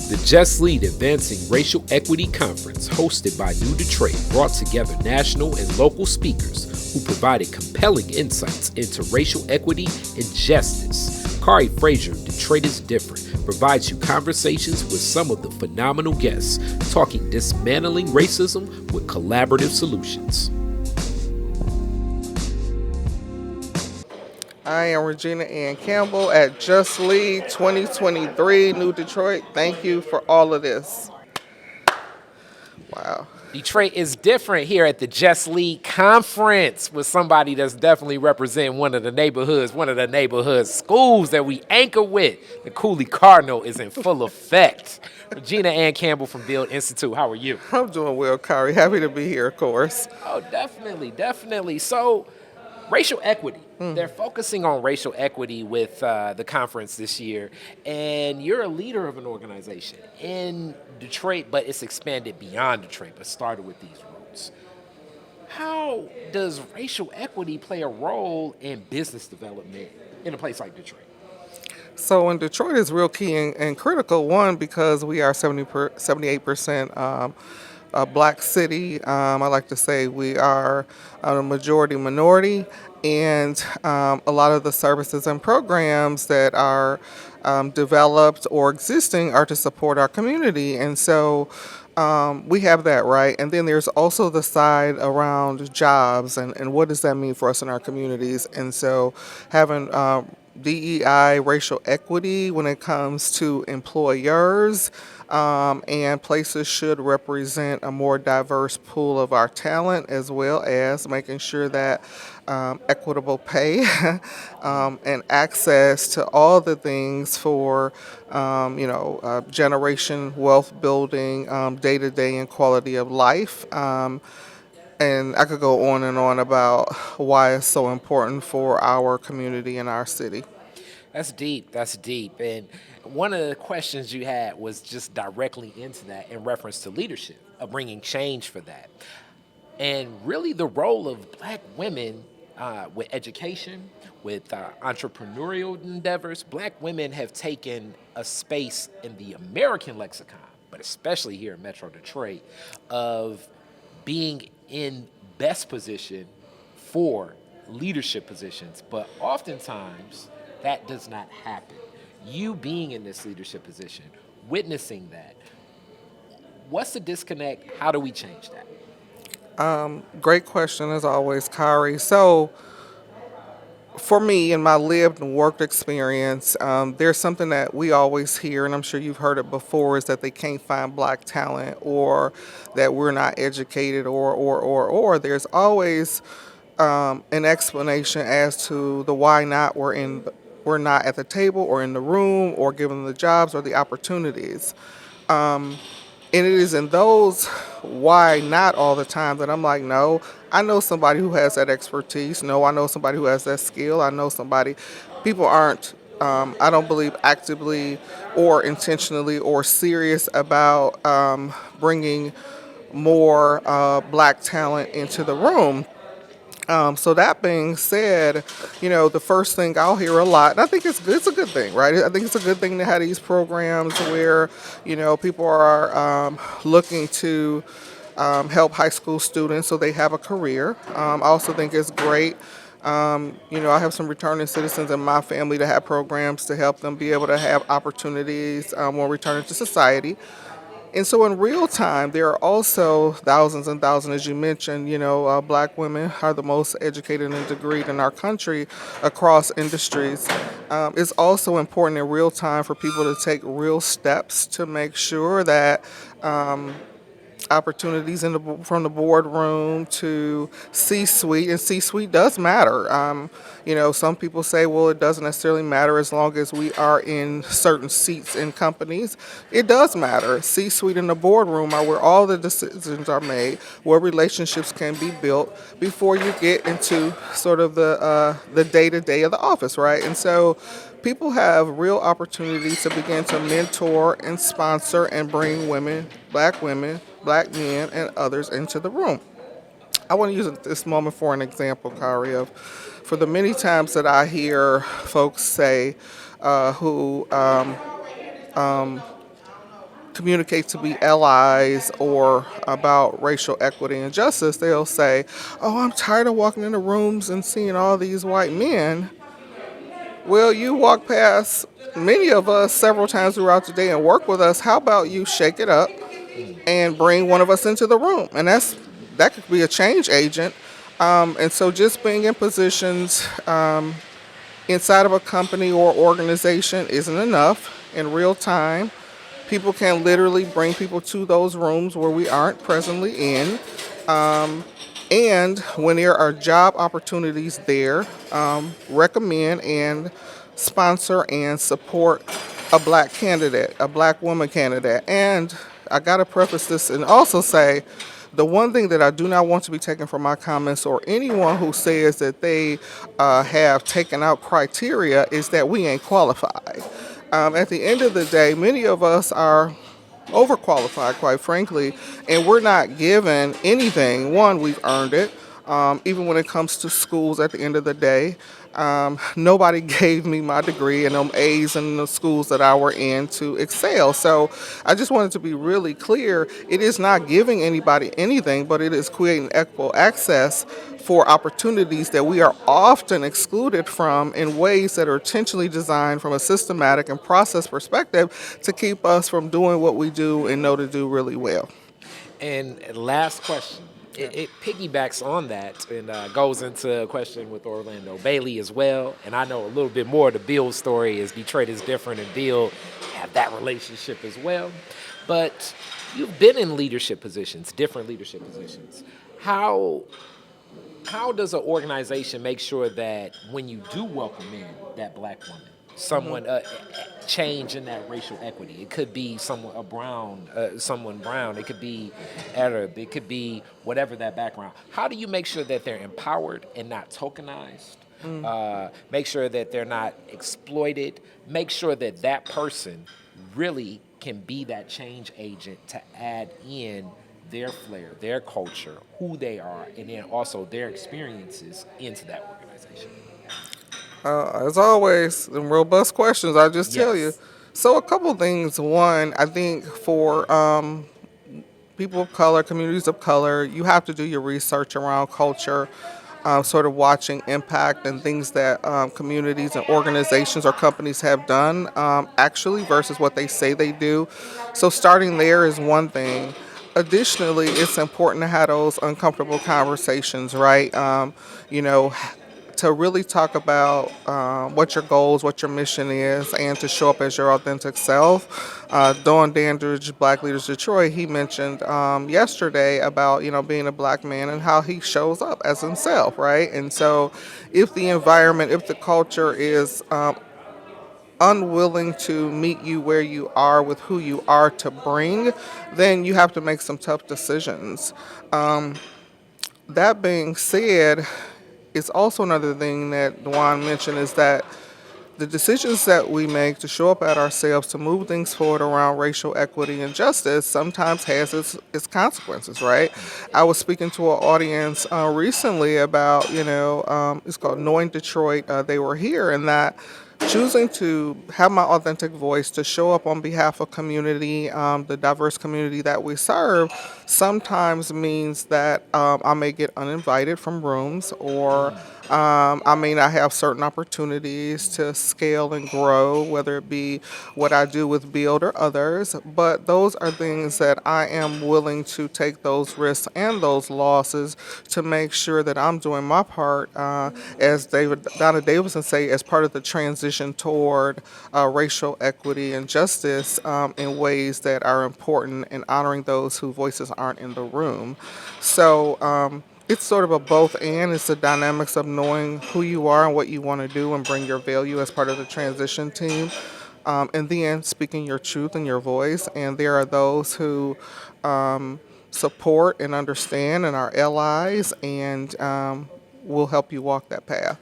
The Just Lead Advancing Racial Equity Conference, hosted by New Detroit, brought together national and local speakers who provided compelling insights into racial equity and justice. Kari Frazier, Detroit is Different, provides you conversations with some of the phenomenal guests, talking dismantling racism with collaborative solutions. I am Regina Ann-Campbell at Just Lead 2023, New Detroit. Thank you for all of this. Wow. Detroit is different here at the Just Lead Conference with somebody that's definitely representing one of the neighborhood schools that we anchor with. The Nikole Cardinal is in full effect. Regina Ann-Campbell from Build Institute, how are you? I'm doing well, Kari. Happy to be here, of course. Oh, definitely. So, racial equity. They're focusing on racial equity with the conference this year, and you're a leader of an organization in Detroit, but it's expanded beyond Detroit, but started with these roots. How does racial equity play a role in business development in a place like Detroit? So in Detroit is real key and critical, one, because we are 78% a black city. I like to say we are a majority minority, and a lot of the services and programs that are developed or existing are to support our community. And so we have that, right? And then there's also the side around jobs and what does that mean for us in our communities. And so having DEI, racial equity when it comes to employers, and places should represent a more diverse pool of our talent, as well as making sure that equitable pay and access to all the things for generation wealth building, day-to-day and quality of life. And I could go on and on about why it's so important for our community and our city. That's deep. And one of the questions you had was just directly into that in reference to leadership, of bringing change for that. And really the role of black women with education, with entrepreneurial endeavors. Black women have taken a space in the American lexicon, but especially here in Metro Detroit, of being in best position for leadership positions. But oftentimes, that does not happen. You being in this leadership position, witnessing that, what's the disconnect? How do we change that? Great question, as always, Kari. So, for me, in my lived and worked experience, there's something that we always hear, and I'm sure you've heard it before, is that they can't find black talent, or that we're not educated, or. There's always an explanation as to the why not we're not at the table or in the room or given the jobs or the opportunities. And it is in those why not all the time that I'm like, no, I know somebody who has that expertise. No, I know somebody who has that skill. I know somebody. People aren't, I don't believe, actively or intentionally or serious about bringing more black talent into the room. So that being said, the first thing I'll hear a lot, and I think it's good, it's a good thing, right? I think it's a good thing to have these programs where, people are looking to help high school students so they have a career. I also think it's great. I have some returning citizens in my family that have programs to help them be able to have opportunities when returning to society. And so in real time, there are also thousands and thousands, as you mentioned, black women are the most educated and degreed in our country across industries. It's also important in real time for people to take real steps to make sure that opportunities from the boardroom to C-suite, and C-suite does matter. Some people say, well, it doesn't necessarily matter as long as we are in certain seats in companies. It does matter. C-suite and the boardroom are where all the decisions are made, where relationships can be built before you get into sort of the day-to-day of the office, right? And so people have real opportunities to begin to mentor and sponsor and bring women, black men, and others into the room. I want to use this moment for an example, Kari, of for the many times that I hear folks say who communicate to be allies or about racial equity and justice, they'll say, "Oh, I'm tired of walking into rooms and seeing all these white men." Well, you walk past many of us several times throughout the day and work with us. How about you shake it up Mm. and bring one of us into the room? And that could be a change agent. And so just being in positions inside of a company or organization isn't enough in real time. People can literally bring people to those rooms where we aren't presently in. And when there are job opportunities there, recommend and sponsor and support a black candidate, a black woman candidate. And I got to preface this and also say the one thing that I do not want to be taken from my comments or anyone who says that they have taken out criteria is that we ain't qualified. At the end of the day, many of us are overqualified, quite frankly, and we're not given anything. One, we've earned it. Even when it comes to schools, at the end of the day, nobody gave me my degree and them A's in the schools that I were in to excel. So I just wanted to be really clear. It is not giving anybody anything, but it is creating equal access for opportunities that we are often excluded from in ways that are intentionally designed from a systematic and process perspective to keep us from doing what we do and know to do really well. And last question. Yeah. It piggybacks on that and goes into a question with Orlando Bailey as well. And I know a little bit more of the Bill story is Detroit is different and Bill have that relationship as well. But you've been in leadership positions, different leadership positions. How how does an organization make sure that when you do welcome in that black woman, someone change in that racial equity? It could be someone a brown, someone brown. It could be Arab. It could be whatever that background. How do you make sure that they're empowered and not tokenized? Make sure that they're not exploited. Make sure that that person really can be that change agent to add in their flair, their culture, who they are, and then also their experiences into that organization. As always, them robust questions, I just tell you. Yes. So, a couple things. One, I think for people of color, communities of color, you have to do your research around culture, sort of watching impact and things that communities and organizations or companies have done actually versus what they say they do. So starting there is one thing. Additionally, it's important to have those uncomfortable conversations, right? You know, to really talk about what your goals, what your mission is, and to show up as your authentic self. Don Dandridge, Black Leaders Detroit, he mentioned yesterday about being a black man and how he shows up as himself, right? And so, if the environment, if the culture is unwilling to meet you where you are with who you are to bring, then you have to make some tough decisions. That being said, it's also another thing that Dwan mentioned is that the decisions that we make to show up at ourselves to move things forward around racial equity and justice sometimes has its consequences, right? I was speaking to an audience recently about, it's called Knowing Detroit. They were here, and that choosing to have my authentic voice to show up on behalf of community, the diverse community that we serve, sometimes means that I may get uninvited from rooms or I may not have certain opportunities to scale and grow, whether it be what I do with Build or others. But those are things that I am willing to take those risks and those losses to make sure that I'm doing my part, as Donna Davidson say, as part of the transition toward racial equity and justice in ways that are important and honoring those whose voices aren't in the room. So. It's sort of a both and. It's the dynamics of knowing who you are and what you want to do and bring your value as part of the transition team. And then speaking your truth and your voice. And there are those who support and understand and are allies and will help you walk that path.